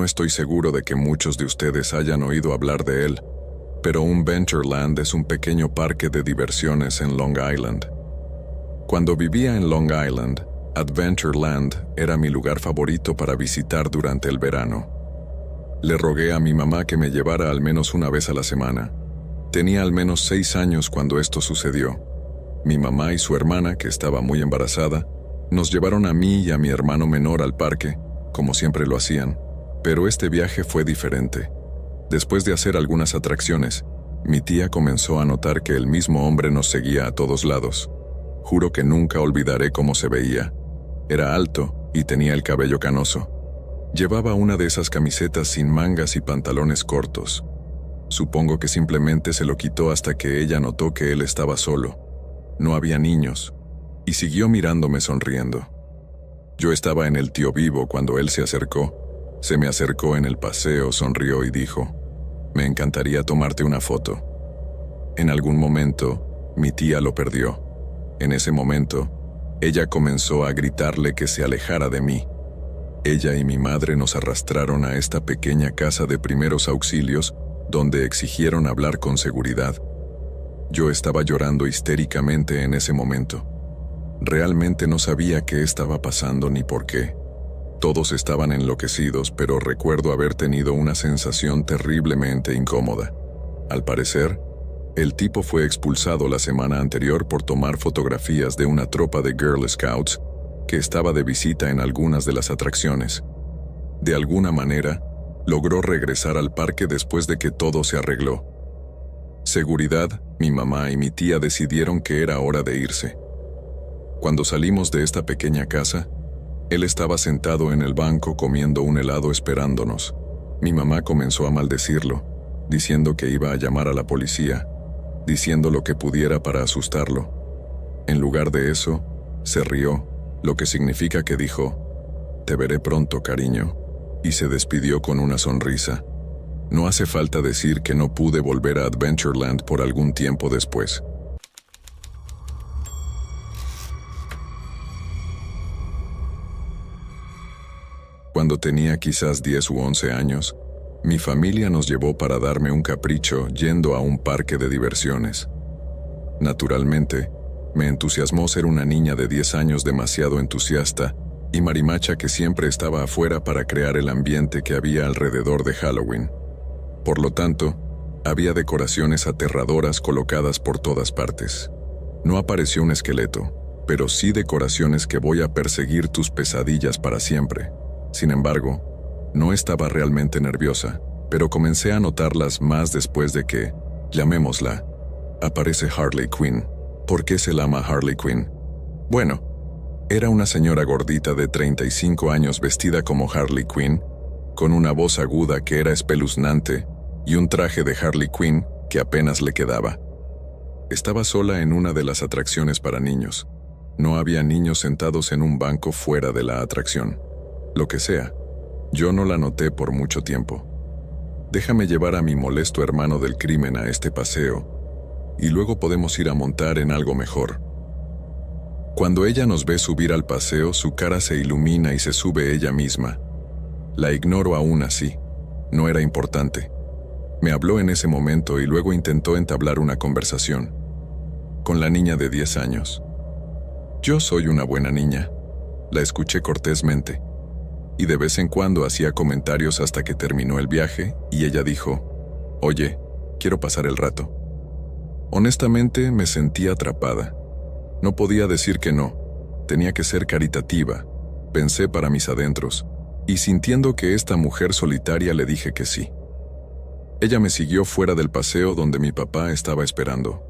estoy seguro de que muchos de ustedes hayan oído hablar de él, pero un Ventureland es un pequeño parque de diversiones en Long Island. Cuando vivía en Long Island, Adventureland era mi lugar favorito para visitar durante el verano. Le rogué a mi mamá que me llevara al menos una vez a la semana. Tenía al menos 6 años cuando esto sucedió. Mi mamá y su hermana, que estaba muy embarazada, nos llevaron a mí y a mi hermano menor al parque, como siempre lo hacían, pero este viaje fue diferente. Después de hacer algunas atracciones, mi tía comenzó a notar que el mismo hombre nos seguía a todos lados. Juro que nunca olvidaré cómo se veía. Era alto y tenía el cabello canoso. Llevaba una de esas camisetas sin mangas y pantalones cortos. Supongo que simplemente se lo quitó hasta que ella notó que él estaba solo. No había niños, y siguió mirándome sonriendo. Yo estaba en el Tío Vivo cuando él se acercó. Se me acercó en el paseo, sonrió y dijo: «Me encantaría tomarte una foto». En algún momento, mi tía lo perdió. En ese momento, ella comenzó a gritarle que se alejara de mí. Ella y mi madre nos arrastraron a esta pequeña casa de primeros auxilios, donde exigieron hablar con seguridad. Yo estaba llorando histéricamente en ese momento. Realmente no sabía qué estaba pasando ni por qué. Todos estaban enloquecidos, pero recuerdo haber tenido una sensación terriblemente incómoda. Al parecer, el tipo fue expulsado la semana anterior por tomar fotografías de una tropa de Girl Scouts que estaba de visita en algunas de las atracciones. De alguna manera, logró regresar al parque después de que todo se arregló. Seguridad, mi mamá y mi tía decidieron que era hora de irse. Cuando salimos de esta pequeña casa, él estaba sentado en el banco comiendo un helado esperándonos. Mi mamá comenzó a maldecirlo, diciendo que iba a llamar a la policía, diciendo lo que pudiera para asustarlo. En lugar de eso, se rió, lo que significa que dijo: «Te veré pronto, cariño», y se despidió con una sonrisa. No hace falta decir que no pude volver a Adventureland por algún tiempo después. Cuando tenía quizás 10 u 11 años, mi familia nos llevó para darme un capricho yendo a un parque de diversiones. Naturalmente, me entusiasmó ser una niña de 10 años demasiado entusiasta y marimacha que siempre estaba afuera para crear el ambiente que había alrededor de Halloween. Por lo tanto, había decoraciones aterradoras colocadas por todas partes. No apareció un esqueleto, pero sí decoraciones que voy a perseguir tus pesadillas para siempre. Sin embargo, no estaba realmente nerviosa, pero comencé a notarlas más después de que, llamémosla, aparece Harley Quinn. ¿Por qué se llama Harley Quinn? Bueno, era una señora gordita de 35 años vestida como Harley Quinn, con una voz aguda que era espeluznante y un traje de Harley Quinn que apenas le quedaba. Estaba sola en una de las atracciones para niños. No había niños sentados en un banco fuera de la atracción. Lo que sea, yo no la noté por mucho tiempo. Déjame llevar a mi molesto hermano del crimen a este paseo, y luego podemos ir a montar en algo mejor. Cuando ella nos ve subir al paseo, su cara se ilumina y se sube ella misma. La ignoro aún así. No era importante. Me habló en ese momento y luego intentó entablar una conversación. Con la niña de 10 años. Yo soy una buena niña. La escuché cortésmente. Y de vez en cuando hacía comentarios hasta que terminó el viaje y ella dijo: «Oye, quiero pasar el rato». Honestamente, me sentí atrapada. No podía decir que no. Tenía que ser caritativa, pensé para mis adentros, y sintiendo que esta mujer solitaria le dije que sí. Ella me siguió fuera del paseo donde mi papá estaba esperando.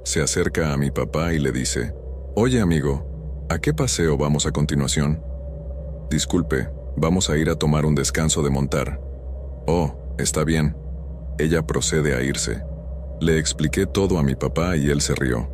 Se acerca a mi papá y le dice: «Oye, amigo, ¿a qué paseo vamos a continuación?» «Disculpe, vamos a ir a tomar un descanso de montar». «Oh, está bien». Ella procede a irse. Le expliqué todo a mi papá y él se rió.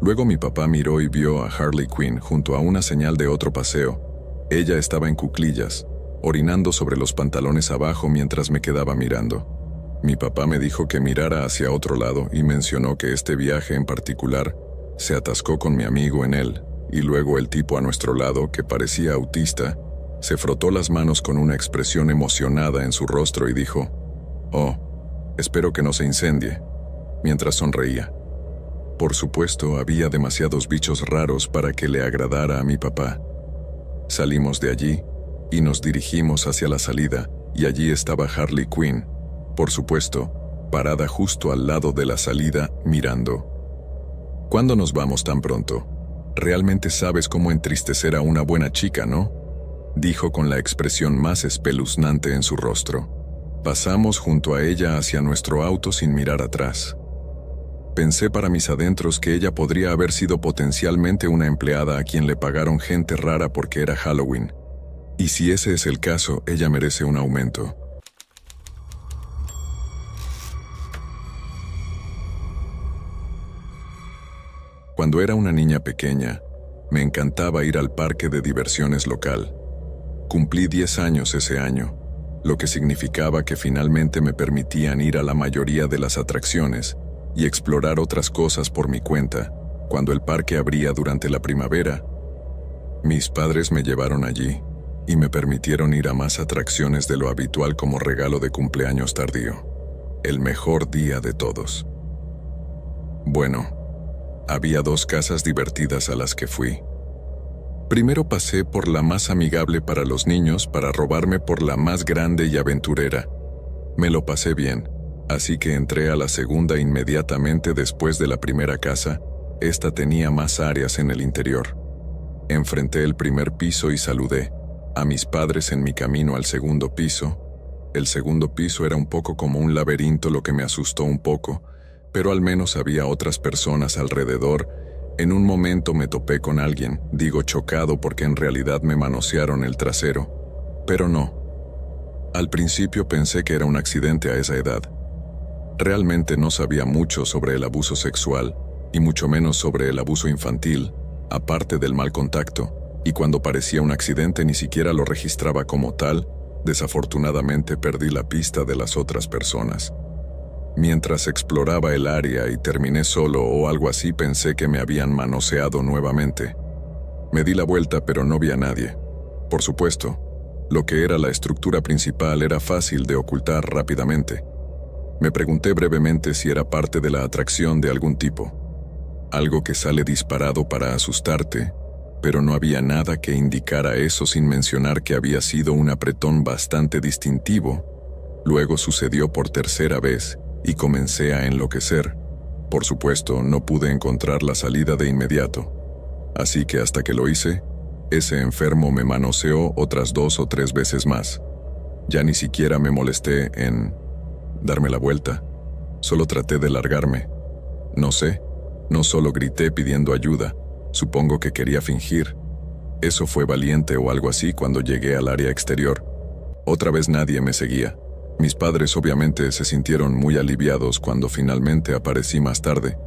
Luego mi papá miró y vio a Harley Quinn junto a una señal de otro paseo. Ella estaba en cuclillas, orinando sobre los pantalones abajo mientras me quedaba mirando. Mi papá me dijo que mirara hacia otro lado y mencionó que este viaje en particular se atascó con mi amigo en él, y luego el tipo a nuestro lado, que parecía autista, Se frotó las manos con una expresión emocionada en su rostro y dijo, «Oh, espero que no se incendie», mientras sonreía. Por supuesto, había demasiados bichos raros para que le agradara a mi papá. Salimos de allí y nos dirigimos hacia la salida, y allí estaba Harley Quinn, por supuesto, parada justo al lado de la salida, mirando. «¿Cuándo nos vamos tan pronto? Realmente sabes cómo entristecer a una buena chica, ¿no?», dijo con la expresión más espeluznante en su rostro. Pasamos junto a ella hacia nuestro auto sin mirar atrás. Pensé para mis adentros que ella podría haber sido potencialmente una empleada a quien le pagaron gente rara porque era Halloween. Y si ese es el caso, ella merece un aumento. Cuando era una niña pequeña, me encantaba ir al parque de diversiones local. Cumplí 10 años ese año, lo que significaba que finalmente me permitían ir a la mayoría de las atracciones y explorar otras cosas por mi cuenta. Cuando el parque abría durante la primavera, mis padres me llevaron allí y me permitieron ir a más atracciones de lo habitual como regalo de cumpleaños tardío. El mejor día de todos. Bueno, había 2 casas divertidas a las que fui. Primero pasé por la más amigable para los niños para robarme por la más grande y aventurera. Me lo pasé bien, así que entré a la segunda inmediatamente después de la primera casa. Esta tenía más áreas en el interior. Enfrenté el primer piso y saludé a mis padres en mi camino al segundo piso. El segundo piso era un poco como un laberinto, lo que me asustó un poco, pero al menos había otras personas alrededor. En un momento me topé con alguien, digo chocado porque en realidad me manosearon el trasero, pero no. Al principio pensé que era un accidente a esa edad. Realmente no sabía mucho sobre el abuso sexual, y mucho menos sobre el abuso infantil, aparte del mal contacto, y cuando parecía un accidente ni siquiera lo registraba como tal. Desafortunadamente perdí la pista de las otras personas. Mientras exploraba el área y terminé solo o algo así, pensé que me habían manoseado nuevamente. Me di la vuelta pero no vi a nadie. Por supuesto, lo que era la estructura principal era fácil de ocultar rápidamente. Me pregunté brevemente si era parte de la atracción de algún tipo. Algo que sale disparado para asustarte, pero no había nada que indicara eso, sin mencionar que había sido un apretón bastante distintivo. Luego sucedió por tercera vez y comencé a enloquecer. Por supuesto, no pude encontrar la salida de inmediato. Así que hasta que lo hice, ese enfermo me manoseó otras 2 o 3 veces más. Ya ni siquiera me molesté en darme la vuelta. Solo traté de largarme. No sé, no solo grité pidiendo ayuda. Supongo que quería fingir. Eso fue valiente o algo así cuando llegué al área exterior. Otra vez nadie me seguía. Mis padres obviamente se sintieron muy aliviados cuando finalmente aparecí más tarde,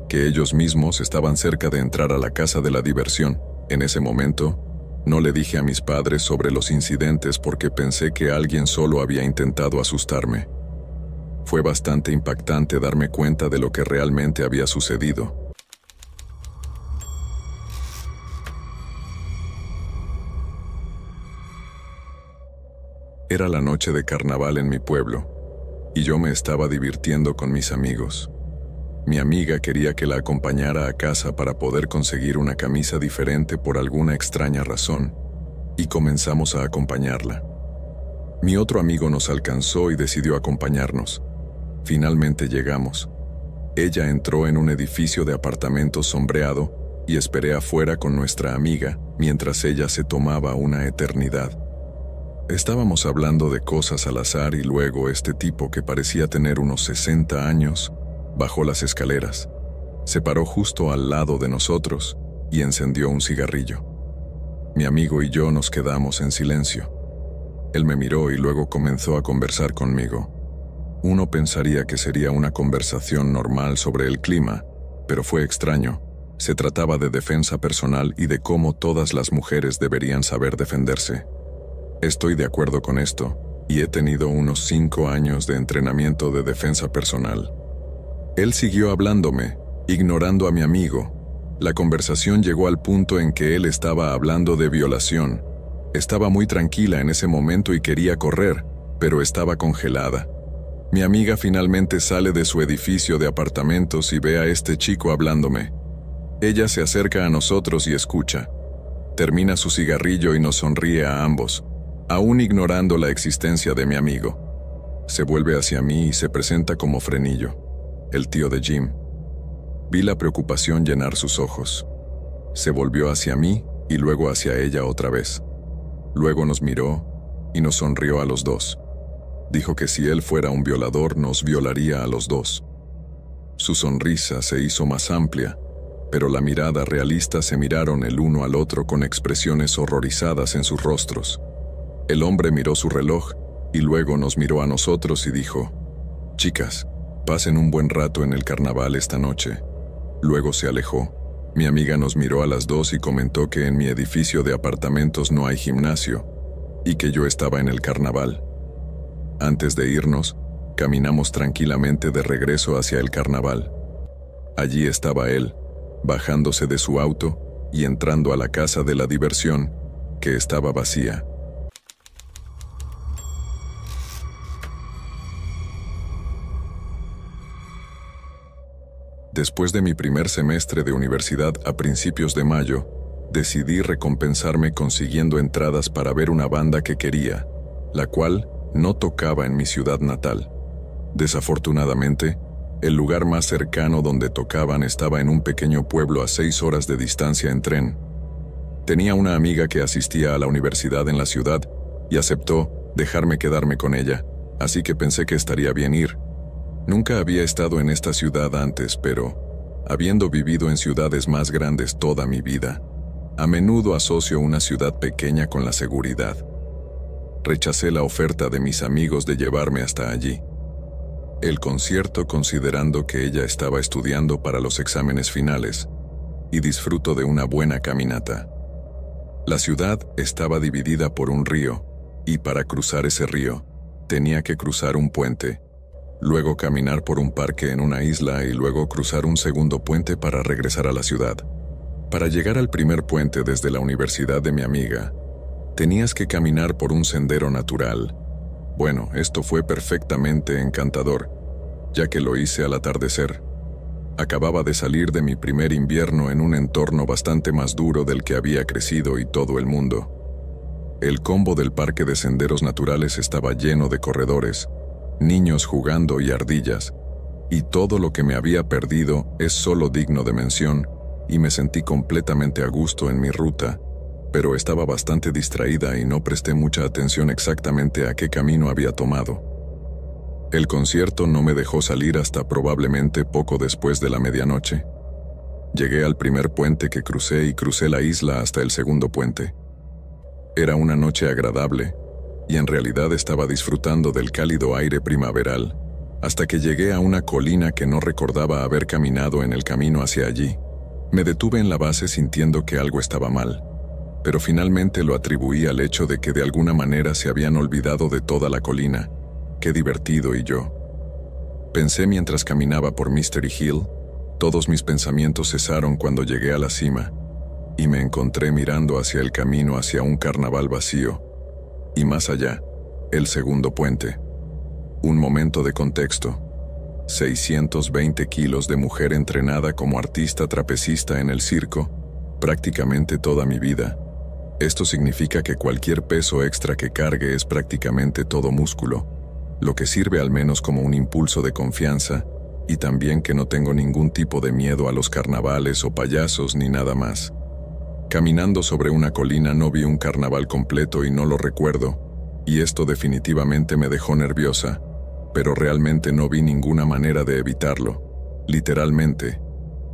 que ellos mismos estaban cerca de entrar a la casa de la diversión. En ese momento, no le dije a mis padres sobre los incidentes porque pensé que alguien solo había intentado asustarme. Fue bastante impactante darme cuenta de lo que realmente había sucedido. Era la noche de carnaval en mi pueblo, y yo me estaba divirtiendo con mis amigos. Mi amiga quería que la acompañara a casa para poder conseguir una camisa diferente por alguna extraña razón, y comenzamos a acompañarla. Mi otro amigo nos alcanzó y decidió acompañarnos. Finalmente llegamos. Ella entró en un edificio de apartamentos sombreado y esperé afuera con nuestra amiga mientras ella se tomaba una eternidad. Estábamos hablando de cosas al azar y luego este tipo, que parecía tener unos 60 años, bajó las escaleras, se paró justo al lado de nosotros y encendió un cigarrillo. Mi amigo y yo nos quedamos en silencio. Él me miró y luego comenzó a conversar conmigo. Uno pensaría que sería una conversación normal sobre el clima, pero fue extraño. Se trataba de defensa personal y de cómo todas las mujeres deberían saber defenderse. Estoy de acuerdo con esto, y he tenido unos 5 años de entrenamiento de defensa personal. Él siguió hablándome, ignorando a mi amigo. La conversación llegó al punto en que él estaba hablando de violación. Estaba muy tranquila en ese momento y quería correr, pero estaba congelada. Mi amiga finalmente sale de su edificio de apartamentos y ve a este chico hablándome. Ella se acerca a nosotros y escucha. Termina su cigarrillo y nos sonríe a ambos, aún ignorando la existencia de mi amigo. Se vuelve hacia mí y se presenta como Frenillo, el tío de Jim. Vi la preocupación llenar sus ojos. Se volvió hacia mí y luego hacia ella otra vez. Luego nos miró y nos sonrió a los dos. Dijo que si él fuera un violador nos violaría a los dos. Su sonrisa se hizo más amplia, pero la mirada realista se miraron el uno al otro con expresiones horrorizadas en sus rostros. El hombre miró su reloj y luego nos miró a nosotros y dijo: «Chicas, pasen un buen rato en el carnaval esta noche». Luego se alejó. Mi amiga nos miró a las dos y comentó que en mi edificio de apartamentos no hay gimnasio y que yo estaba en el carnaval. Antes de irnos, caminamos tranquilamente de regreso hacia el carnaval. Allí estaba él, bajándose de su auto y entrando a la casa de la diversión, que estaba vacía. Después de mi primer semestre de universidad a principios de mayo, decidí recompensarme consiguiendo entradas para ver una banda que quería, la cual no tocaba en mi ciudad natal. Desafortunadamente, el lugar más cercano donde tocaban estaba en un pequeño pueblo a 6 horas de distancia en tren. Tenía una amiga que asistía a la universidad en la ciudad y aceptó dejarme quedarme con ella, así que pensé que estaría bien ir. Nunca había estado en esta ciudad antes, pero, habiendo vivido en ciudades más grandes toda mi vida, a menudo asocio una ciudad pequeña con la seguridad. Rechacé la oferta de mis amigos de llevarme hasta allí. El concierto considerando que ella estaba estudiando para los exámenes finales, y disfruto de una buena caminata. La ciudad estaba dividida por un río, y para cruzar ese río, tenía que cruzar un puente, luego caminar por un parque en una isla y luego cruzar un segundo puente para regresar a la ciudad. Para llegar al primer puente desde la universidad de mi amiga, tenías que caminar por un sendero natural. Bueno, esto fue perfectamente encantador, ya que lo hice al atardecer. Acababa de salir de mi primer invierno en un entorno bastante más duro del que había crecido y todo el mundo. El combo del parque de senderos naturales estaba lleno de corredores, niños jugando y ardillas, y todo lo que me había perdido es solo digno de mención, y me sentí completamente a gusto en mi ruta, pero estaba bastante distraída y no presté mucha atención exactamente a qué camino había tomado. El concierto no me dejó salir hasta probablemente poco después de la medianoche. Llegué al primer puente que crucé y crucé la isla hasta el segundo puente. Era una noche agradable, y en realidad estaba disfrutando del cálido aire primaveral, hasta que llegué a una colina que no recordaba haber caminado en el camino hacia allí. Me detuve en la base sintiendo que algo estaba mal, pero finalmente lo atribuí al hecho de que de alguna manera se habían olvidado de toda la colina. ¡Qué divertido! Y yo pensé mientras caminaba por Mystery Hill. Todos mis pensamientos cesaron cuando llegué a la cima, y me encontré mirando hacia el camino hacia un carnaval vacío, y más allá, el segundo puente. Un momento de contexto. 620 kilos de mujer entrenada como artista trapecista en el circo, prácticamente toda mi vida. Esto significa que cualquier peso extra que cargue es prácticamente todo músculo, lo que sirve al menos como un impulso de confianza, y también que no tengo ningún tipo de miedo a los carnavales o payasos ni nada más. Caminando sobre una colina no vi un carnaval completo y no lo recuerdo, y esto definitivamente me dejó nerviosa, pero realmente no vi ninguna manera de evitarlo. Literalmente,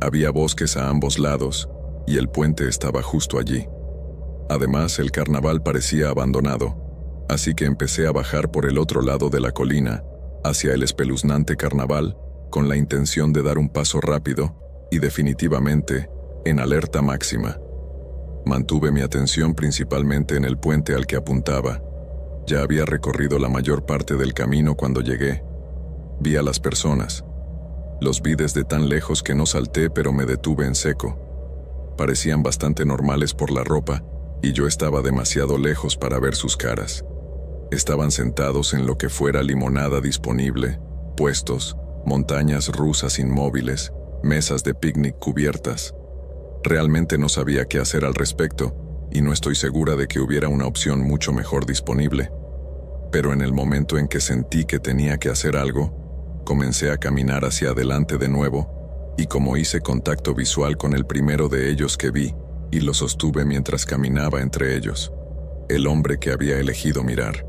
había bosques a ambos lados, y el puente estaba justo allí. Además, el carnaval parecía abandonado, así que empecé a bajar por el otro lado de la colina, hacia el espeluznante carnaval, con la intención de dar un paso rápido, y definitivamente, en alerta máxima. Mantuve mi atención principalmente en el puente al que apuntaba. Ya había recorrido la mayor parte del camino cuando llegué. Vi a las personas. Los vi desde tan lejos que no salté, pero me detuve en seco. Parecían bastante normales por la ropa, y yo estaba demasiado lejos para ver sus caras. Estaban sentados en lo que fuera limonada disponible, puestos, montañas rusas inmóviles, mesas de picnic cubiertas. Realmente no sabía qué hacer al respecto, y no estoy segura de que hubiera una opción mucho mejor disponible. Pero en el momento en que sentí que tenía que hacer algo, comencé a caminar hacia adelante de nuevo, y como hice contacto visual con el primero de ellos que vi, y lo sostuve mientras caminaba entre ellos, el hombre que había elegido mirar.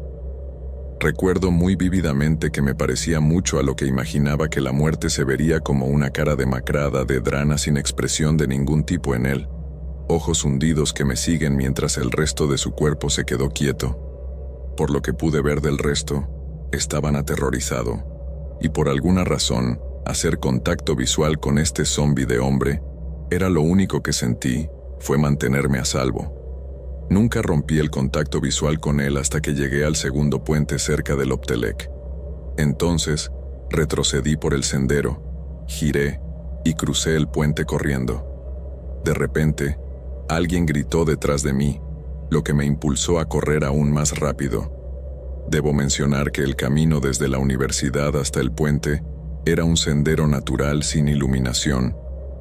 Recuerdo muy vívidamente que me parecía mucho a lo que imaginaba que la muerte se vería, como una cara demacrada de drana sin expresión de ningún tipo en él, ojos hundidos que me siguen mientras el resto de su cuerpo se quedó quieto. Por lo que pude ver del resto, estaban aterrorizado, y por alguna razón, hacer contacto visual con este zombi de hombre era lo único que sentí, fue mantenerme a salvo. Nunca rompí el contacto visual con él hasta que llegué al segundo puente cerca del Optelec. Entonces, retrocedí por el sendero, giré y crucé el puente corriendo. De repente, alguien gritó detrás de mí, lo que me impulsó a correr aún más rápido. Debo mencionar que el camino desde la universidad hasta el puente era un sendero natural sin iluminación,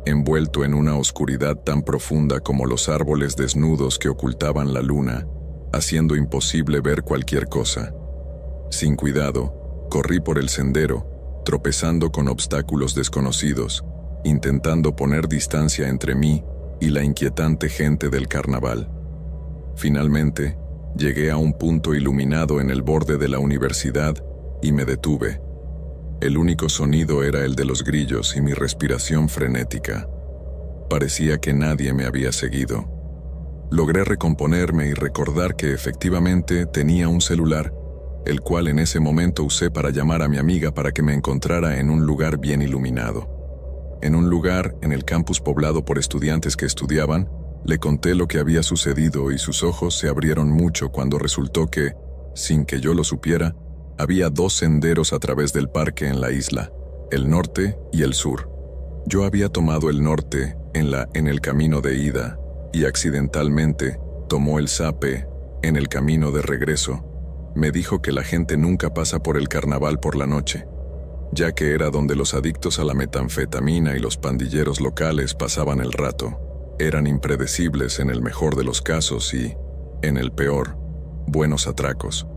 envuelto en una oscuridad tan profunda como los árboles desnudos que ocultaban la luna, haciendo imposible ver cualquier cosa. Sin cuidado, corrí por el sendero, tropezando con obstáculos desconocidos, intentando poner distancia entre mí y la inquietante gente del carnaval. Finalmente, llegué a un punto iluminado en el borde de la universidad y me detuve. El único sonido era el de los grillos y mi respiración frenética. Parecía que nadie me había seguido. Logré recomponerme y recordar que efectivamente tenía un celular, el cual en ese momento usé para llamar a mi amiga para que me encontrara en un lugar bien iluminado. En un lugar en el campus poblado por estudiantes que estudiaban, le conté lo que había sucedido y sus ojos se abrieron mucho cuando resultó que, sin que yo lo supiera, había dos senderos a través del parque en la isla, el norte y el sur. Yo había tomado el norte en el camino de ida y accidentalmente tomó el Zape en el camino de regreso. Me dijo que la gente nunca pasa por el carnaval por la noche, ya que era donde los adictos a la metanfetamina y los pandilleros locales pasaban el rato. Eran impredecibles en el mejor de los casos y, en el peor, buenos atracos.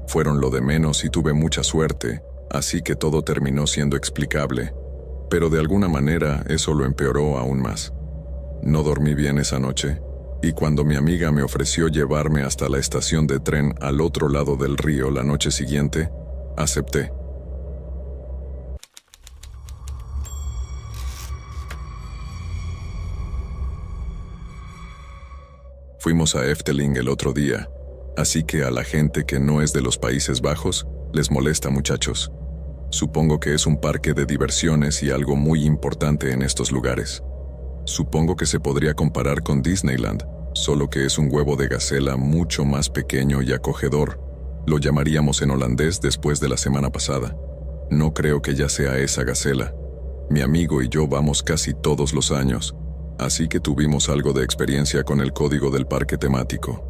Fueron lo de menos y tuve mucha suerte, así que todo terminó siendo explicable, pero de alguna manera eso lo empeoró aún más. No dormí bien esa noche, y cuando mi amiga me ofreció llevarme hasta la estación de tren al otro lado del río la noche siguiente, acepté. Fuimos a Efteling el otro día, así que a la gente que no es de los Países Bajos, les molesta, muchachos. Supongo que es un parque de diversiones y algo muy importante en estos lugares. Supongo que se podría comparar con Disneyland, solo que es un huevo de gacela mucho más pequeño y acogedor. Lo llamaríamos en holandés después de la semana pasada. No creo que ya sea esa gacela. Mi amigo y yo vamos casi todos los años, así que tuvimos algo de experiencia con el código del parque temático.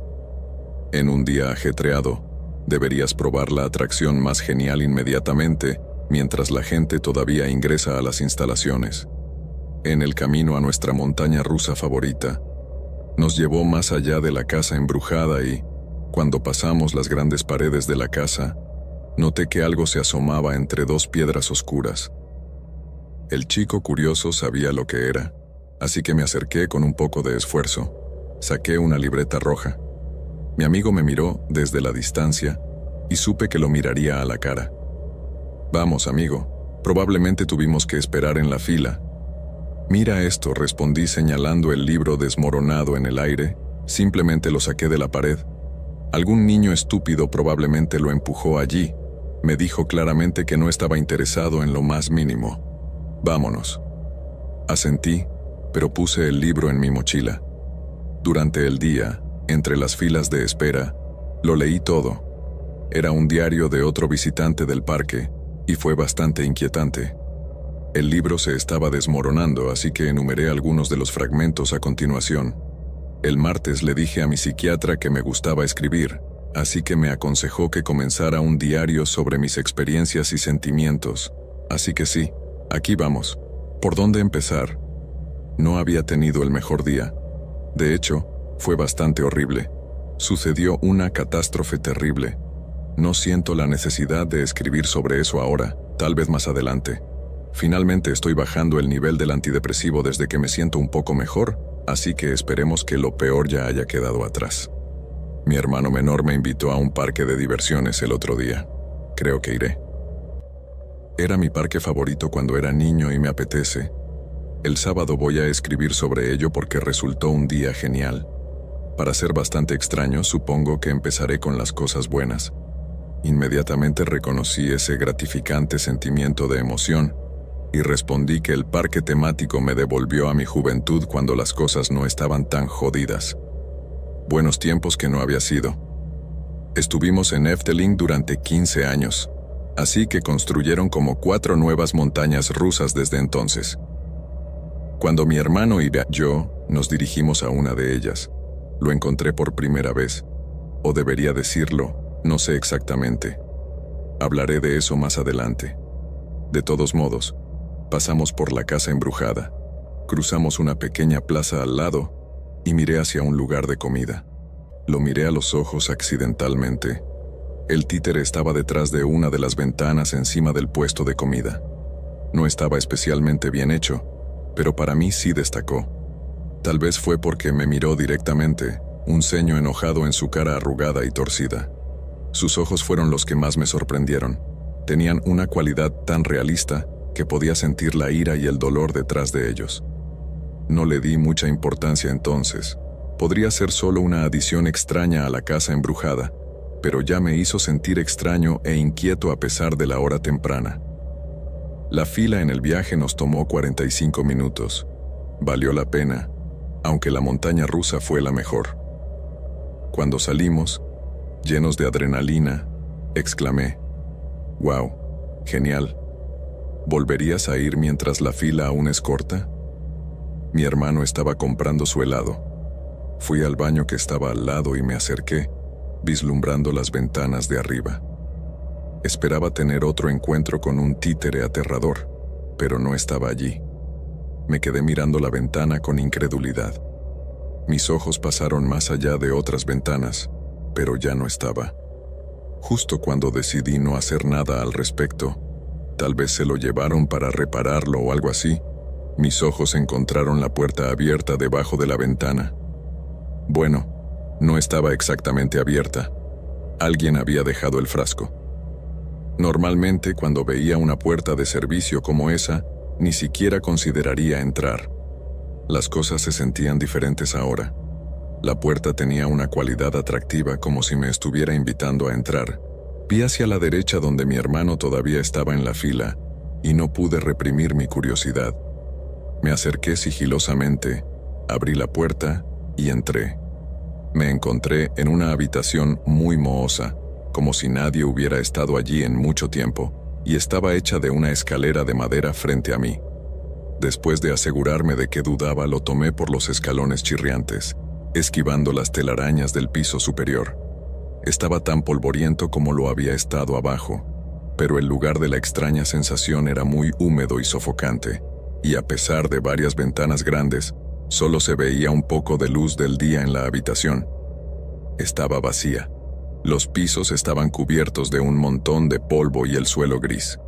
En un día ajetreado, deberías probar la atracción más genial inmediatamente, mientras la gente todavía ingresa a las instalaciones. En el camino a nuestra montaña rusa favorita, nos llevó más allá de la casa embrujada y, cuando pasamos las grandes paredes de la casa, noté que algo se asomaba entre dos piedras oscuras. El chico curioso sabía lo que era, así que me acerqué con un poco de esfuerzo. Saqué una libreta roja. Mi amigo me miró desde la distancia y supe que lo miraría a la cara. «Vamos, amigo, probablemente tuvimos que esperar en la fila». «Mira esto», respondí señalando el libro desmoronado en el aire. «Simplemente lo saqué de la pared. Algún niño estúpido probablemente lo empujó allí». Me dijo claramente que no estaba interesado en lo más mínimo. «Vámonos». Asentí, pero puse el libro en mi mochila. Durante el día, entre las filas de espera, lo leí todo. Era un diario de otro visitante del parque, y fue bastante inquietante. El libro se estaba desmoronando, así que enumeré algunos de los fragmentos a continuación. El martes le dije a mi psiquiatra que me gustaba escribir, así que me aconsejó que comenzara un diario sobre mis experiencias y sentimientos. Así que sí, aquí vamos. ¿Por dónde empezar? No había tenido el mejor día. De hecho, fue bastante horrible. Sucedió una catástrofe terrible. No siento la necesidad de escribir sobre eso ahora, tal vez más adelante. Finalmente estoy bajando el nivel del antidepresivo desde que me siento un poco mejor, así que esperemos que lo peor ya haya quedado atrás. Mi hermano menor me invitó a un parque de diversiones el otro día. Creo que iré. Era mi parque favorito cuando era niño y me apetece. El sábado voy a escribir sobre ello porque resultó un día genial. Para ser bastante extraño, supongo que empezaré con las cosas buenas. Inmediatamente reconocí ese gratificante sentimiento de emoción y respondí que el parque temático me devolvió a mi juventud cuando las cosas no estaban tan jodidas. Buenos tiempos que no había sido. Estuvimos en Efteling durante 15 años, así que construyeron como 4 nuevas montañas rusas desde entonces. Cuando mi hermano y yo nos dirigimos a una de ellas, lo encontré por primera vez, o debería decirlo, no sé exactamente. Hablaré de eso más adelante. De todos modos, pasamos por la casa embrujada, cruzamos una pequeña plaza al lado y miré hacia un lugar de comida. Lo miré a los ojos accidentalmente. El títere estaba detrás de una de las ventanas encima del puesto de comida. No estaba especialmente bien hecho, pero para mí sí destacó. Tal vez fue porque me miró directamente, un ceño enojado en su cara arrugada y torcida. Sus ojos fueron los que más me sorprendieron. Tenían una cualidad tan realista que podía sentir la ira y el dolor detrás de ellos. No le di mucha importancia entonces. Podría ser solo una adición extraña a la casa embrujada, pero ya me hizo sentir extraño e inquieto a pesar de la hora temprana. La fila en el viaje nos tomó 45 minutos. Valió la pena, aunque la montaña rusa fue la mejor. Cuando salimos, llenos de adrenalina, exclamé: «¡Wow! ¡Genial! ¿Volverías a ir mientras la fila aún es corta?». Mi hermano estaba comprando su helado. Fui al baño que estaba al lado y me acerqué, vislumbrando las ventanas de arriba. Esperaba tener otro encuentro con un títere aterrador, pero no estaba allí. Me quedé mirando la ventana con incredulidad. Mis ojos pasaron más allá de otras ventanas, pero ya no estaba. Justo cuando decidí no hacer nada al respecto, tal vez se lo llevaron para repararlo o algo así, mis ojos encontraron la puerta abierta debajo de la ventana. Bueno, no estaba exactamente abierta. Alguien había dejado el frasco. Normalmente, cuando veía una puerta de servicio como esa, ni siquiera consideraría entrar. Las cosas se sentían diferentes ahora. La puerta tenía una cualidad atractiva, como si me estuviera invitando a entrar. Vi hacia la derecha donde mi hermano todavía estaba en la fila, y no pude reprimir mi curiosidad. Me acerqué sigilosamente, abrí la puerta y entré. Me encontré en una habitación muy mohosa, como si nadie hubiera estado allí en mucho tiempo, y estaba hecha de una escalera de madera frente a mí. Después de asegurarme de que dudaba, lo tomé por los escalones chirriantes, esquivando las telarañas del piso superior. Estaba tan polvoriento como lo había estado abajo, pero el lugar de la extraña sensación era muy húmedo y sofocante, y a pesar de varias ventanas grandes, solo se veía un poco de luz del día en la habitación. Estaba vacía. Los pisos estaban cubiertos de un montón de polvo y el suelo gris.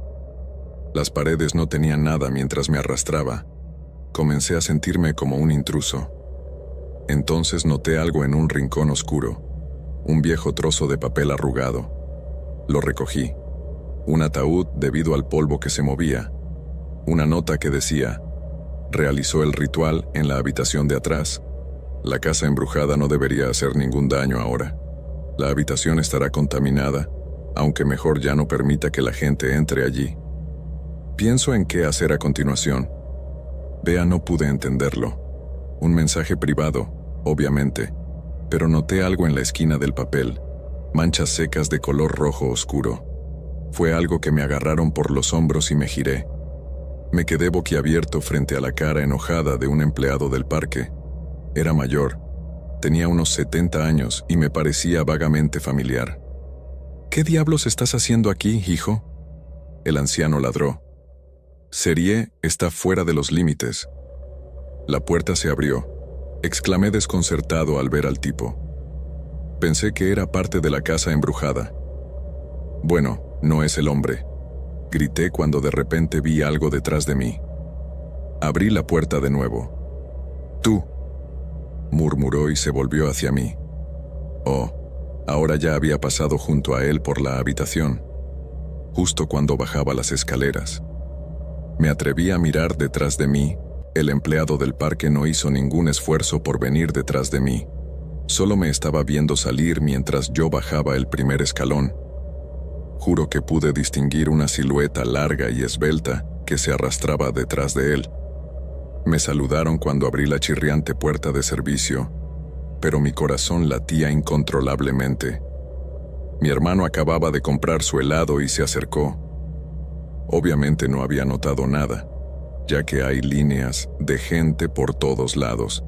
Las paredes no tenían nada mientras me arrastraba. Comencé a sentirme como un intruso. Entonces noté algo en un rincón oscuro, un viejo trozo de papel arrugado. Lo recogí. Un ataúd debido al polvo que se movía. Una nota que decía: realizó el ritual en la habitación de atrás. La casa embrujada no debería hacer ningún daño ahora. La habitación estará contaminada, aunque mejor ya no permita que la gente entre allí. Pienso en qué hacer a continuación. Bea no pude entenderlo. Un mensaje privado, obviamente, pero noté algo en la esquina del papel, manchas secas de color rojo oscuro. Fue algo que me agarraron por los hombros y me giré. Me quedé boquiabierto frente a la cara enojada de un empleado del parque. Era mayor, Tenía unos 70 años y me parecía vagamente familiar. «¿Qué diablos estás haciendo aquí, hijo?», el anciano ladró. «Serie está fuera de los límites». La puerta se abrió. Exclamé desconcertado al ver al tipo. Pensé que era parte de la casa embrujada. «Bueno, no es el hombre», grité cuando de repente vi algo detrás de mí. Abrí la puerta de nuevo. «Tú», murmuró y se volvió hacia mí. Oh, ahora ya había pasado junto a él por la habitación, justo cuando bajaba las escaleras. Me atreví a mirar detrás de mí. El empleado del parque no hizo ningún esfuerzo por venir detrás de mí. Solo me estaba viendo salir mientras yo bajaba el primer escalón. Juro que pude distinguir una silueta larga y esbelta que se arrastraba detrás de él. Me saludaron cuando abrí la chirriante puerta de servicio, pero mi corazón latía incontrolablemente. Mi hermano acababa de comprar su helado y se acercó. Obviamente no había notado nada, ya que hay líneas de gente por todos lados.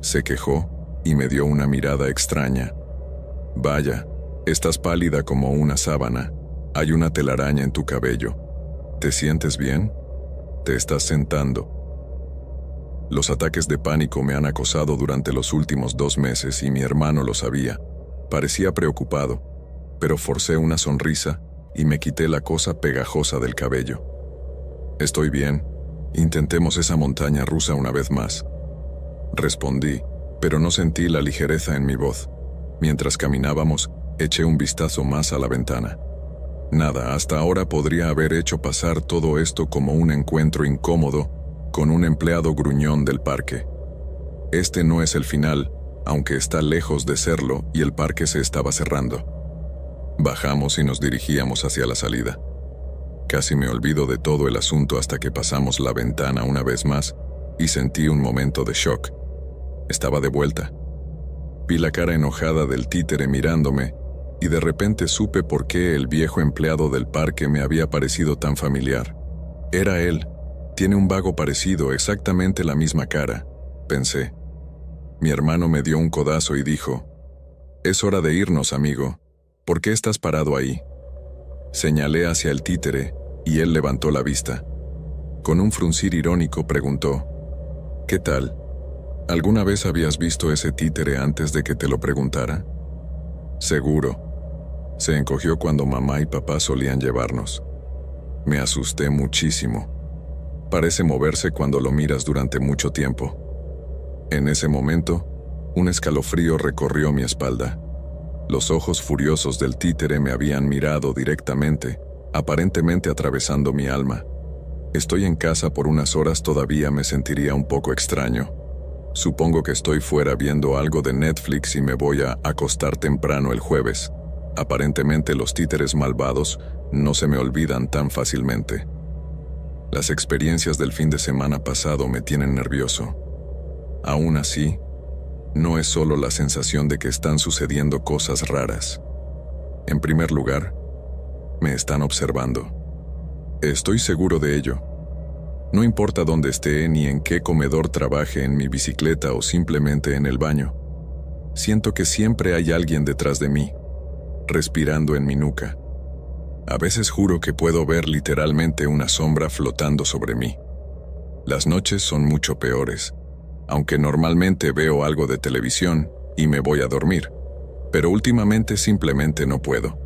Se quejó y me dio una mirada extraña. «Vaya, estás pálida como una sábana. Hay una telaraña en tu cabello. ¿Te sientes bien? Te estás sentando». Los ataques de pánico me han acosado durante los últimos 2 meses y mi hermano lo sabía. Parecía preocupado, pero forcé una sonrisa y me quité la cosa pegajosa del cabello. «Estoy bien. Intentemos esa montaña rusa una vez más», respondí, pero no sentí la ligereza en mi voz. Mientras caminábamos, eché un vistazo más a la ventana. Nada, hasta ahora podría haber hecho pasar todo esto como un encuentro incómodo con un empleado gruñón del parque. Este no es el final, aunque está lejos de serlo y el parque se estaba cerrando. Bajamos y nos dirigíamos hacia la salida. Casi me olvido de todo el asunto hasta que pasamos la ventana una vez más y sentí un momento de shock. Estaba de vuelta. Vi la cara enojada del títere mirándome y de repente supe por qué el viejo empleado del parque me había parecido tan familiar. Era él. Tiene un vago parecido, exactamente la misma cara, pensé. Mi hermano me dio un codazo y dijo: «Es hora de irnos, amigo. ¿Por qué estás parado ahí?». Señalé hacia el títere y él levantó la vista. Con un fruncir irónico preguntó: «¿Qué tal? ¿Alguna vez habías visto ese títere antes de que te lo preguntara?». «Seguro». Se encogió cuando mamá y papá solían llevarnos. Me asusté muchísimo. Parece moverse cuando lo miras durante mucho tiempo. En ese momento, un escalofrío recorrió mi espalda. Los ojos furiosos del títere me habían mirado directamente, aparentemente atravesando mi alma. Estoy en casa por unas horas, todavía me sentiría un poco extraño. Supongo que estoy fuera viendo algo de Netflix y me voy a acostar temprano el jueves. Aparentemente los títeres malvados no se me olvidan tan fácilmente. Las experiencias del fin de semana pasado me tienen nervioso. Aún así, no es solo la sensación de que están sucediendo cosas raras. En primer lugar, me están observando. Estoy seguro de ello. No importa dónde esté ni en qué comedor trabaje, en mi bicicleta o simplemente en el baño. Siento que siempre hay alguien detrás de mí, respirando en mi nuca. A veces juro que puedo ver literalmente una sombra flotando sobre mí. Las noches son mucho peores, aunque normalmente veo algo de televisión y me voy a dormir, pero últimamente simplemente no puedo.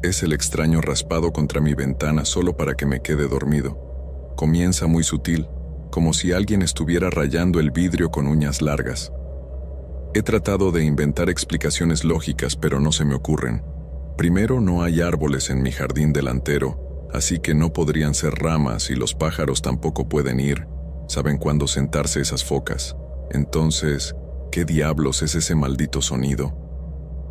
Es el extraño raspado contra mi ventana solo para que me quede dormido. Comienza muy sutil, como si alguien estuviera rayando el vidrio con uñas largas. He tratado de inventar explicaciones lógicas, pero no se me ocurren. Primero, no hay árboles en mi jardín delantero, así que no podrían ser ramas y los pájaros tampoco pueden ir. ¿Saben cuándo sentarse esas focas? Entonces, ¿qué diablos es ese maldito sonido?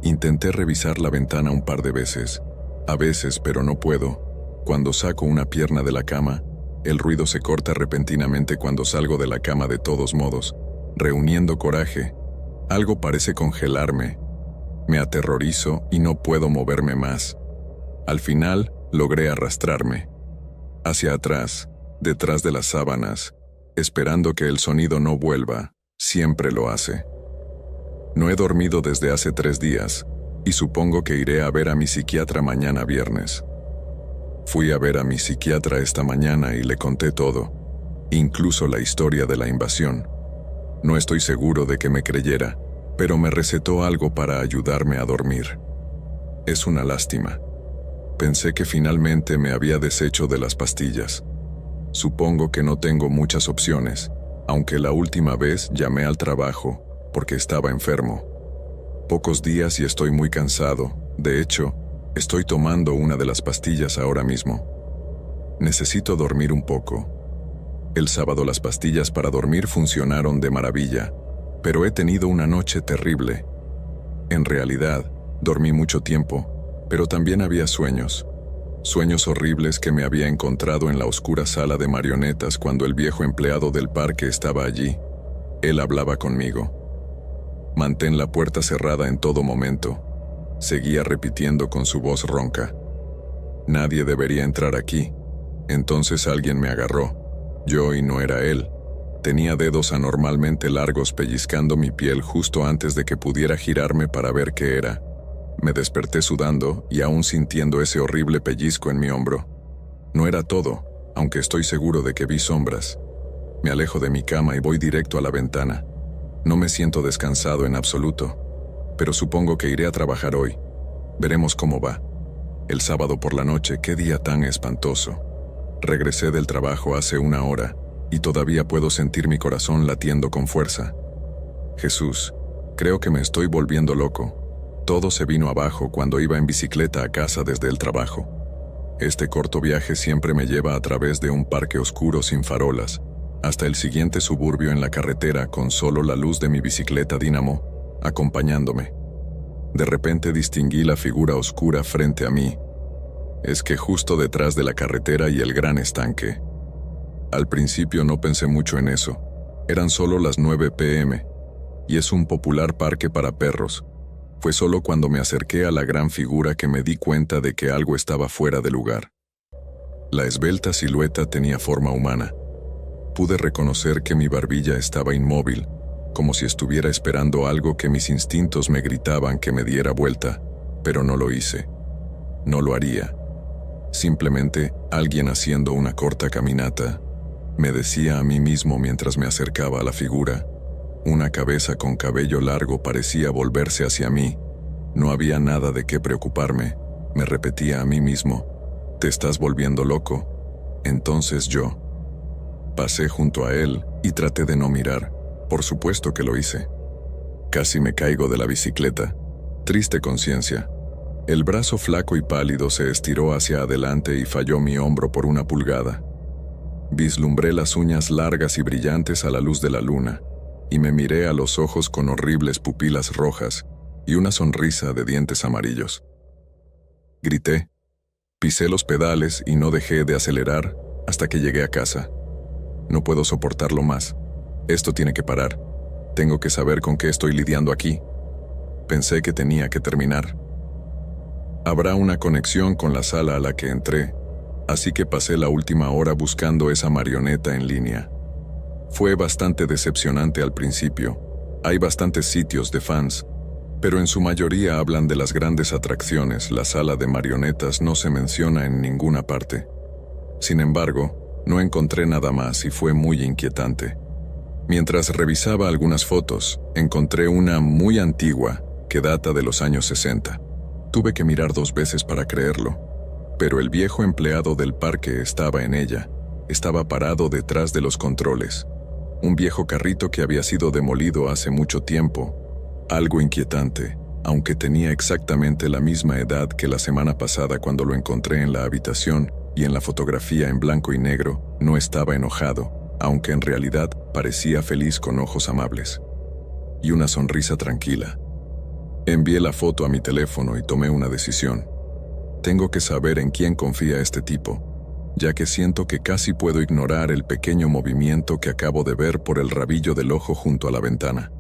Intenté revisar la ventana un par de veces. A veces, pero no puedo. Cuando saco una pierna de la cama, el ruido se corta repentinamente cuando salgo de la cama de todos modos. Reuniendo coraje, algo parece congelarme. Me aterrorizo y no puedo moverme más. Al final, logré arrastrarme. Hacia atrás, detrás de las sábanas, esperando que el sonido no vuelva. Siempre lo hace. No he dormido desde hace 3 días, y supongo que iré a ver a mi psiquiatra mañana viernes. Fui a ver a mi psiquiatra esta mañana y le conté todo, incluso la historia de la invasión. No estoy seguro de que me creyera, pero me recetó algo para ayudarme a dormir. Es una lástima. Pensé que finalmente me había deshecho de las pastillas. Supongo que no tengo muchas opciones, aunque la última vez llamé al trabajo porque estaba enfermo. Pocos días y estoy muy cansado. De hecho, estoy tomando una de las pastillas ahora mismo. Necesito dormir un poco. El sábado las pastillas para dormir funcionaron de maravilla, pero he tenido una noche terrible. En realidad, dormí mucho tiempo, pero también había sueños. Sueños horribles que me había encontrado en la oscura sala de marionetas cuando el viejo empleado del parque estaba allí. Él hablaba conmigo. Mantén la puerta cerrada en todo momento. Seguía repitiendo con su voz ronca. Nadie debería entrar aquí. Entonces alguien me agarró. Yo y no era él. Tenía dedos anormalmente largos pellizcando mi piel justo antes de que pudiera girarme para ver qué era. Me desperté sudando y aún sintiendo ese horrible pellizco en mi hombro. No era todo, aunque estoy seguro de que vi sombras. Me alejo de mi cama y voy directo a la ventana. No me siento descansado en absoluto, pero supongo que iré a trabajar hoy. Veremos cómo va. El sábado por la noche, qué día tan espantoso. Regresé del trabajo hace 1 hora y todavía puedo sentir mi corazón latiendo con fuerza. Jesús, creo que me estoy volviendo loco. Todo se vino abajo cuando iba en bicicleta a casa desde el trabajo. Este corto viaje siempre me lleva a través de un parque oscuro sin farolas, hasta el siguiente suburbio en la carretera con solo la luz de mi bicicleta dínamo, acompañándome. De repente distinguí la figura oscura frente a mí. Es que justo detrás de la carretera y el gran estanque. Al principio no pensé mucho en eso. Eran solo las 9 p.m. y es un popular parque para perros. Fue solo cuando me acerqué a la gran figura que me di cuenta de que algo estaba fuera de lugar. La esbelta silueta tenía forma humana. Pude reconocer que mi barbilla estaba inmóvil, como si estuviera esperando algo que mis instintos me gritaban que me diera vuelta, pero no lo hice. No lo haría. Simplemente alguien haciendo una corta caminata, me decía a mí mismo mientras me acercaba a la figura. Una cabeza con cabello largo parecía volverse hacia mí. No había nada de qué preocuparme, me repetía a mí mismo. ¿Te estás volviendo loco? Entonces yo. Pasé junto a él y traté de no mirar. Por supuesto que lo hice. Casi me caigo de la bicicleta. Triste conciencia. El brazo flaco y pálido se estiró hacia adelante y falló mi hombro por 1 pulgada. Vislumbré las uñas largas y brillantes a la luz de la luna, y me miré a los ojos con horribles pupilas rojas y una sonrisa de dientes amarillos. Grité, pisé los pedales y no dejé de acelerar hasta que llegué a casa. No puedo soportarlo más. Esto tiene que parar. Tengo que saber con qué estoy lidiando aquí. Pensé que tenía que terminar. Habrá una conexión con la sala a la que entré, así que pasé la última hora buscando esa marioneta en línea. Fue bastante decepcionante al principio. Hay bastantes sitios de fans, pero en su mayoría hablan de las grandes atracciones. La sala de marionetas no se menciona en ninguna parte. Sin embargo, no encontré nada más y fue muy inquietante. Mientras revisaba algunas fotos, encontré una muy antigua que data de los años 60. Tuve que mirar 2 veces para creerlo, pero el viejo empleado del parque estaba en ella. Estaba parado detrás de los controles. Un viejo carrito que había sido demolido hace mucho tiempo. Algo inquietante, aunque tenía exactamente la misma edad que la semana pasada cuando lo encontré en la habitación, y en la fotografía en blanco y negro, no estaba enojado, aunque en realidad parecía feliz con ojos amables. Y una sonrisa tranquila. Envié la foto a mi teléfono y tomé una decisión. Tengo que saber en quién confía este tipo, ya que siento que casi puedo ignorar el pequeño movimiento que acabo de ver por el rabillo del ojo junto a la ventana.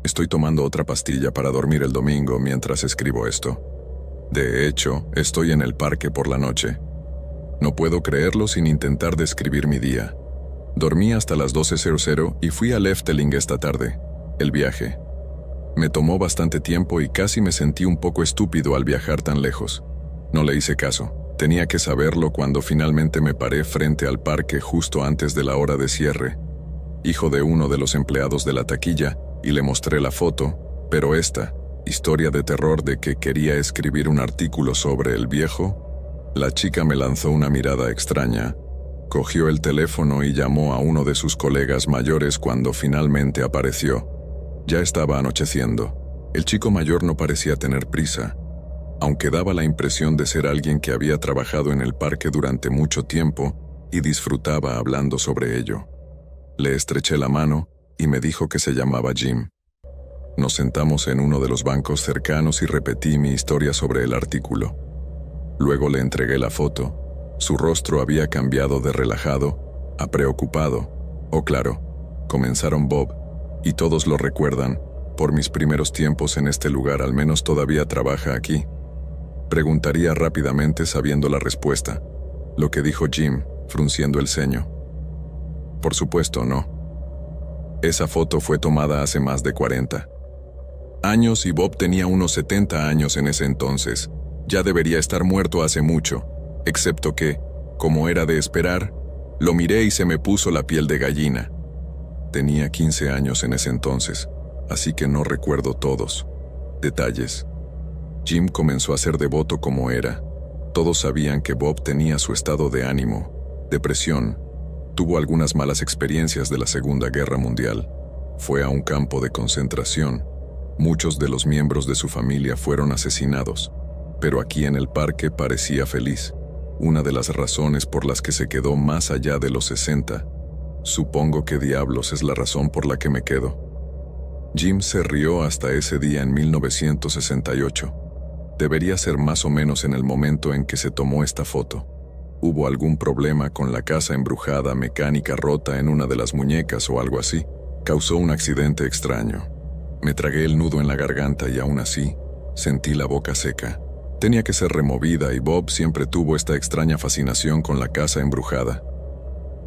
Estoy tomando otra pastilla para dormir el domingo mientras escribo esto. De hecho, estoy en el parque por la noche. No puedo creerlo sin intentar describir mi día. Dormí hasta las 12:00 y fui al Efteling esta tarde. El viaje. Me tomó bastante tiempo y casi me sentí un poco estúpido al viajar tan lejos. No le hice caso. Tenía que saberlo cuando finalmente me paré frente al parque justo antes de la hora de cierre, hijo de uno de los empleados de la taquilla, y le mostré la foto, pero esta historia de terror de que quería escribir un artículo sobre el viejo. La chica me lanzó una mirada extraña, cogió el teléfono y llamó a uno de sus colegas mayores cuando finalmente apareció. Ya estaba anocheciendo. El chico mayor no parecía tener prisa, aunque daba la impresión de ser alguien que había trabajado en el parque durante mucho tiempo y disfrutaba hablando sobre ello. Le estreché la mano y me dijo que se llamaba Jim. Nos sentamos en uno de los bancos cercanos y repetí mi historia sobre el artículo. Luego le entregué la foto. Su rostro había cambiado de relajado a preocupado. Oh, claro, comenzaron Bob, y todos lo recuerdan, por mis primeros tiempos en este lugar, al menos todavía trabaja aquí. Preguntaría rápidamente sabiendo la respuesta, lo que dijo Jim, frunciendo el ceño. Por supuesto, no. Esa foto fue tomada hace más de 40 años y Bob tenía unos 70 años en ese entonces. Ya debería estar muerto hace mucho, excepto que, como era de esperar, lo miré y se me puso la piel de gallina. Tenía 15 años en ese entonces, así que no recuerdo todos detalles. Jim comenzó a ser devoto como era. Todos sabían que Bob tenía su estado de ánimo, depresión. Tuvo algunas malas experiencias de la Segunda Guerra Mundial. Fue a un campo de concentración. Muchos de los miembros de su familia fueron asesinados, pero aquí en el parque parecía feliz. Una de las razones por las que se quedó más allá de los 60. Supongo que diablos es la razón por la que me quedo. Jim se rió hasta ese día en 1968. Debería ser más o menos en el momento en que se tomó esta foto. Hubo algún problema con la casa embrujada, mecánica rota en una de las muñecas o algo así. Causó un accidente extraño. Me tragué el nudo en la garganta y aún así, sentí la boca seca. Tenía que ser removida y Bob siempre tuvo esta extraña fascinación con la casa embrujada.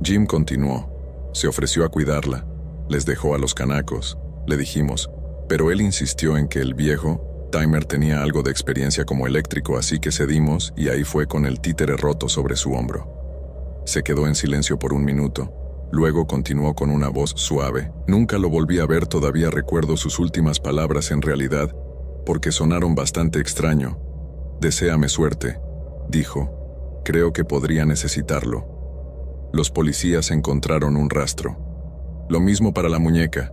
Jim continuó. Se ofreció a cuidarla. Les dejó a los canacos, le dijimos, pero él insistió en que el viejo Timer tenía algo de experiencia como eléctrico, así que cedimos y ahí fue con el títere roto sobre su hombro. Se quedó en silencio por un minuto. Luego continuó con una voz suave. Nunca lo volví a ver, todavía recuerdo sus últimas palabras en realidad, porque sonaron bastante extraño. «Deséame suerte», dijo. «Creo que podría necesitarlo». Los policías encontraron un rastro. Lo mismo para la muñeca.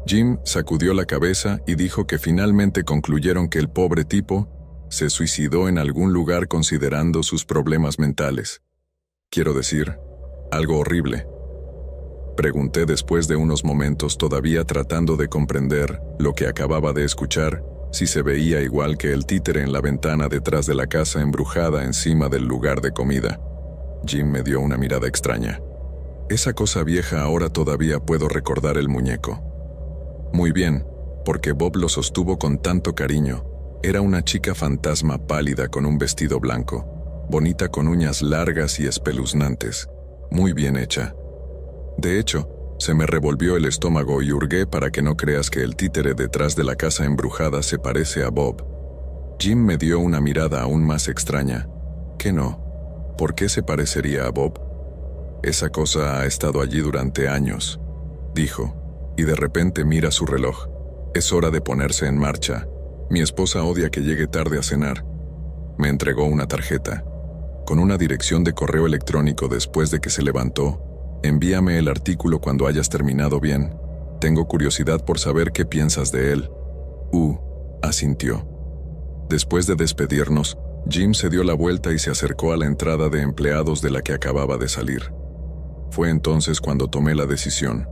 Jim sacudió la cabeza y dijo que finalmente concluyeron que el pobre tipo se suicidó en algún lugar considerando sus problemas mentales. Quiero decir, algo horrible. Pregunté después de unos momentos, todavía tratando de comprender lo que acababa de escuchar, si se veía igual que el títere en la ventana detrás de la casa embrujada encima del lugar de comida. Jim me dio una mirada extraña. Esa cosa vieja, ahora todavía puedo recordar el muñeco. Muy bien, porque Bob lo sostuvo con tanto cariño. Era una chica fantasma pálida con un vestido blanco, bonita con uñas largas y espeluznantes, muy bien hecha. De hecho, se me revolvió el estómago y hurgué para que no creas que el títere detrás de la casa embrujada se parece a Bob. Jim me dio una mirada aún más extraña. ¿Qué no? ¿Por qué se parecería a Bob? Esa cosa ha estado allí durante años, dijo, y de repente mira su reloj. Es hora de ponerse en marcha. Mi esposa odia que llegue tarde a cenar. Me entregó una tarjeta, con una dirección de correo electrónico. Después de que se levantó. Envíame el artículo cuando hayas terminado bien. Tengo curiosidad por saber qué piensas de él. Asintió. Después de despedirnos, Jim se dio la vuelta y se acercó a la entrada de empleados de la que acababa de salir. Fue entonces cuando tomé la decisión.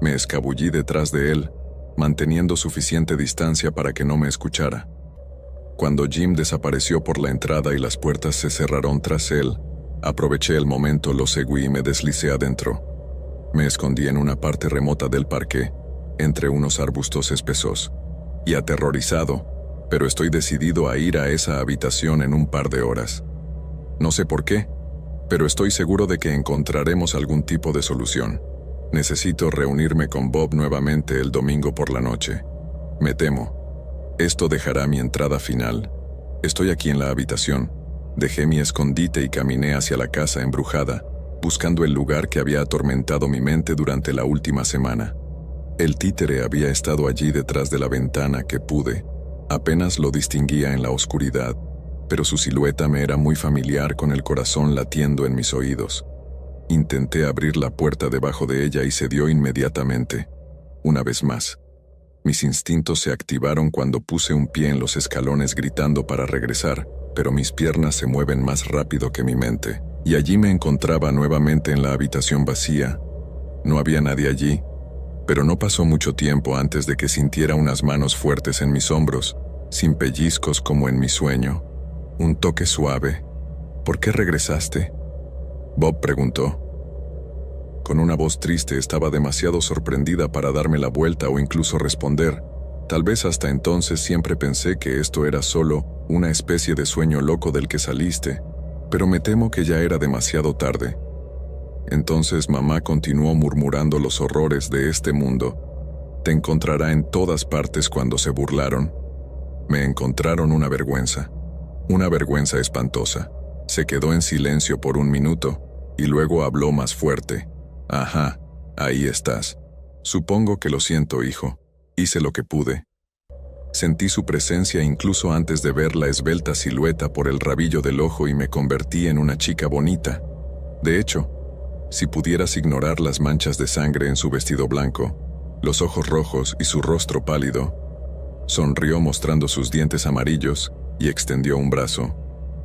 Me escabullí detrás de él, manteniendo suficiente distancia para que no me escuchara. Cuando Jim desapareció por la entrada y las puertas se cerraron tras él, aproveché el momento, lo seguí y me deslicé adentro. Me escondí en una parte remota del parque, entre unos arbustos espesos. Y aterrorizado, pero estoy decidido a ir a esa habitación en un par de horas. No sé por qué, pero estoy seguro de que encontraremos algún tipo de solución. Necesito reunirme con Bob nuevamente el domingo por la noche. Me temo. Esto dejará mi entrada final. Estoy aquí en la habitación. Dejé mi escondite y caminé hacia la casa embrujada, buscando el lugar que había atormentado mi mente durante la última semana. El títere había estado allí detrás de la ventana que pude. Apenas lo distinguía en la oscuridad, pero su silueta me era muy familiar, con el corazón latiendo en mis oídos. Intenté abrir la puerta debajo de ella y cedió inmediatamente. Una vez más. Mis instintos se activaron cuando puse un pie en los escalones gritando para regresar, pero mis piernas se mueven más rápido que mi mente, y allí me encontraba nuevamente en la habitación vacía. No había nadie allí, pero no pasó mucho tiempo antes de que sintiera unas manos fuertes en mis hombros, sin pellizcos como en mi sueño. Un toque suave. ¿Por qué regresaste?, Bob preguntó. Con una voz triste, estaba demasiado sorprendida para darme la vuelta o incluso responder. Tal vez hasta entonces siempre pensé que esto era solo una especie de sueño loco del que saliste, pero me temo que ya era demasiado tarde. Entonces mamá continuó murmurando los horrores de este mundo. Te encontrará en todas partes. Cuando se burlaron, me encontraron una vergüenza espantosa. Se quedó en silencio por un minuto, y luego habló más fuerte. Ajá, ahí estás. Supongo que lo siento, hijo. Hice lo que pude. Sentí su presencia incluso antes de ver la esbelta silueta por el rabillo del ojo y me convertí en una chica bonita. De hecho, si pudieras ignorar las manchas de sangre en su vestido blanco, los ojos rojos y su rostro pálido, sonrió mostrando sus dientes amarillos y extendió un brazo.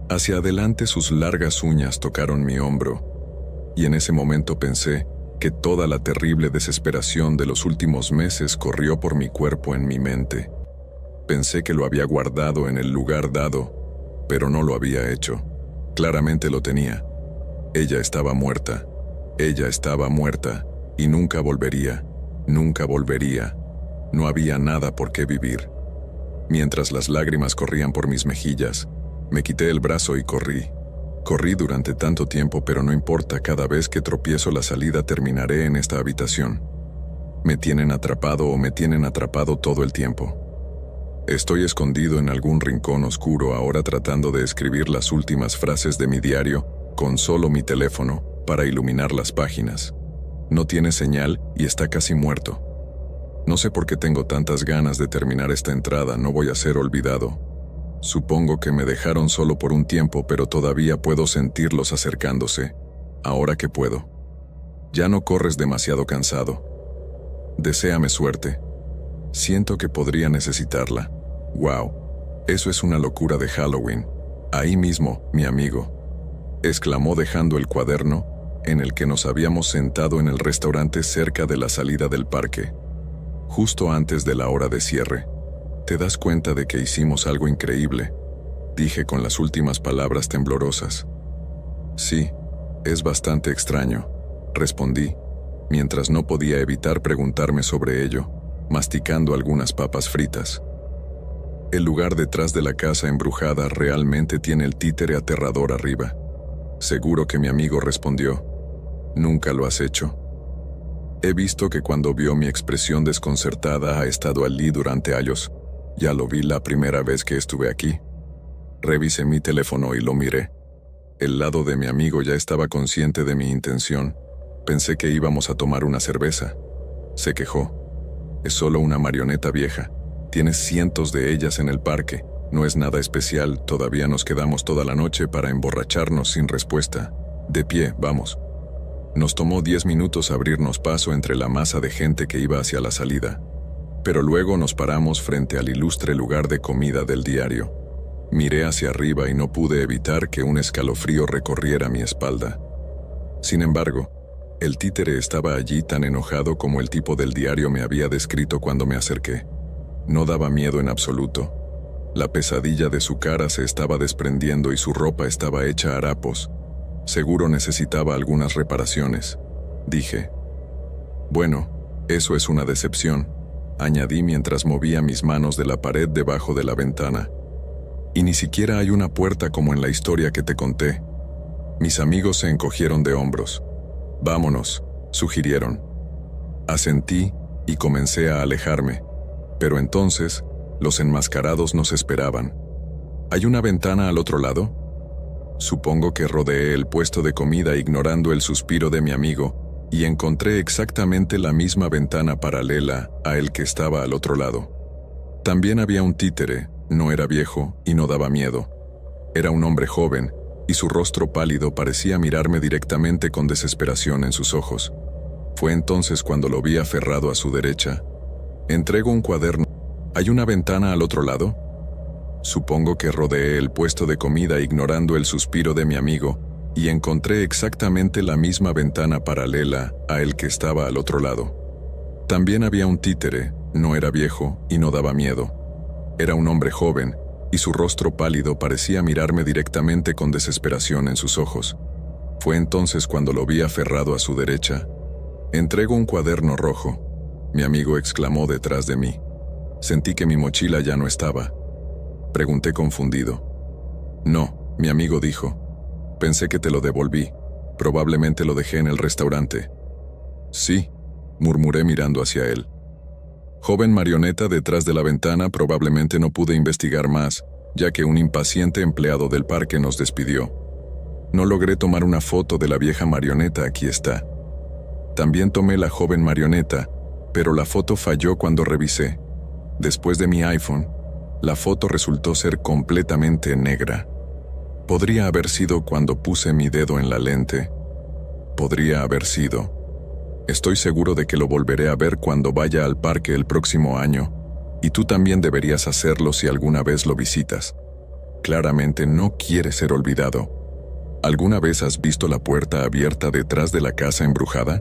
Hacia adelante sus largas uñas tocaron mi hombro, y en ese momento pensé que toda la terrible desesperación de los últimos meses corrió por mi cuerpo en mi mente. Pensé que lo había guardado en el lugar dado, pero no lo había hecho. Claramente lo tenía. Ella estaba muerta, y nunca volvería. No había nada por qué vivir. Mientras las lágrimas corrían por mis mejillas, me quité el brazo y corrí. Corrí durante tanto tiempo, pero no importa, cada vez que tropiezo la salida terminaré en esta habitación. Me tienen atrapado todo el tiempo. Estoy escondido en algún rincón oscuro ahora tratando de escribir las últimas frases de mi diario con solo mi teléfono para iluminar las páginas. No tiene señal y está casi muerto. No sé por qué tengo tantas ganas de terminar esta entrada. No voy a ser olvidado. Supongo que me dejaron solo por un tiempo, pero todavía puedo sentirlos acercándose. Ahora que puedo. Ya no corres demasiado cansado. Deséame suerte. Siento que podría necesitarla. Wow, eso es una locura de Halloween. Ahí mismo, mi amigo, exclamó dejando el cuaderno en el que nos habíamos sentado en el restaurante cerca de la salida del parque, justo antes de la hora de cierre. ¿Te das cuenta de que hicimos algo increíble?, dije con las últimas palabras temblorosas. Sí, es bastante extraño, respondí, mientras no podía evitar preguntarme sobre ello, masticando algunas papas fritas. El lugar detrás de la casa embrujada realmente tiene el títere aterrador arriba. Seguro que mi amigo respondió. ¿Nunca lo has hecho? He visto que cuando vio mi expresión desconcertada ha estado allí durante años. Ya lo vi la primera vez que estuve aquí. Revisé mi teléfono y lo miré. El lado de mi amigo ya estaba consciente de mi intención. Pensé que íbamos a tomar una cerveza. Se quejó. Es solo una marioneta vieja. Tienes cientos de ellas en el parque. No es nada especial. Todavía nos quedamos toda la noche para emborracharnos. Sin respuesta. De pie, vamos. Nos tomó 10 minutos abrirnos paso entre la masa de gente que iba hacia la salida. Pero luego nos paramos frente al ilustre lugar de comida del diario. Miré hacia arriba y no pude evitar que un escalofrío recorriera mi espalda. Sin embargo, el títere estaba allí tan enojado como el tipo del diario me había descrito cuando me acerqué. No daba miedo en absoluto. La pesadilla de su cara se estaba desprendiendo y su ropa estaba hecha harapos. Seguro necesitaba algunas reparaciones, dije. Bueno, eso es una decepción, añadí mientras movía mis manos de la pared debajo de la ventana. Y ni siquiera hay una puerta como en la historia que te conté. Mis amigos se encogieron de hombros. Vámonos, sugirieron. Asentí y comencé a alejarme. Pero entonces, los enmascarados nos esperaban. ¿Hay una ventana al otro lado? Supongo que rodeé el puesto de comida ignorando el suspiro de mi amigo, y encontré exactamente la misma ventana paralela a el que estaba al otro lado. También había un títere, no era viejo y no daba miedo. Era un hombre joven, y su rostro pálido parecía mirarme directamente con desesperación en sus ojos. Fue entonces cuando lo vi aferrado a su derecha. Entrego un cuaderno. ¿Hay una ventana al otro lado? Supongo que rodeé el puesto de comida ignorando el suspiro de mi amigo, y encontré exactamente la misma ventana paralela a el que estaba al otro lado. También había un títere, no era viejo y no daba miedo. Era un hombre joven, y su rostro pálido parecía mirarme directamente con desesperación en sus ojos. Fue entonces cuando lo vi aferrado a su derecha. Entrego un cuaderno rojo. Mi amigo exclamó detrás de mí. Sentí que mi mochila ya no estaba. Pregunté confundido. No, mi amigo dijo. Pensé que te lo devolví. Probablemente lo dejé en el restaurante. Sí, murmuré mirando hacia él. Joven marioneta detrás de la ventana, probablemente no pude investigar más, ya que un impaciente empleado del parque nos despidió. No logré tomar una foto de la vieja marioneta, aquí está. También tomé la joven marioneta, pero la foto falló cuando revisé. Después de mi iPhone, la foto resultó ser completamente negra. Podría haber sido cuando puse mi dedo en la lente. Podría haber sido. Estoy seguro de que lo volveré a ver cuando vaya al parque el próximo año, y tú también deberías hacerlo si alguna vez lo visitas. Claramente no quiere ser olvidado. ¿Alguna vez has visto la puerta abierta detrás de la casa embrujada?